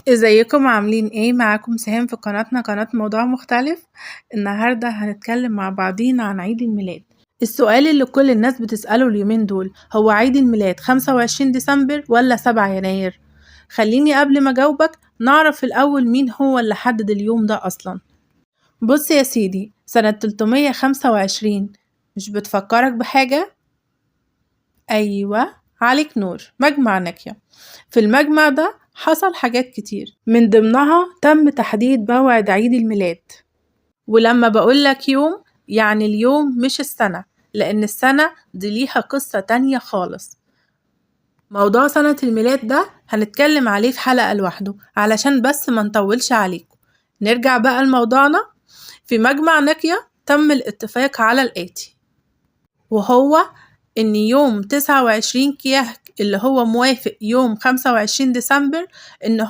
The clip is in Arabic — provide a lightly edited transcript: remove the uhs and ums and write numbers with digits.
ازيكم عاملين ايه؟ معاكم سهام في قناتنا قناة موضوع مختلف. النهاردة هنتكلم مع بعضينا عن عيد الميلاد. السؤال اللي كل الناس بتسأله اليومين دول هو عيد الميلاد 25 ديسمبر ولا 7 يناير؟ خليني قبل ما جاوبك نعرف الأول مين هو اللي حدد اليوم ده أصلا. بص يا سيدي، سنة 325 مش بتفكرك بحاجة؟ أيوة عليك نور، مجمع نكية. في المجمع ده حصل حاجات كتير، من ضمنها تم تحديد موعد عيد الميلاد. ولما بقولك يوم يعني اليوم مش السنة، لأن السنة دي ليها قصة تانية خالص. موضوع سنة الميلاد ده هنتكلم عليه في حلقة لوحده علشان بس ما نطولش عليكم. نرجع بقى لموضوعنا. في مجمع نكية تم الاتفاق على الآتي، وهو إن يوم 29 كيهك اللي هو موافق يوم 25 ديسمبر إن هو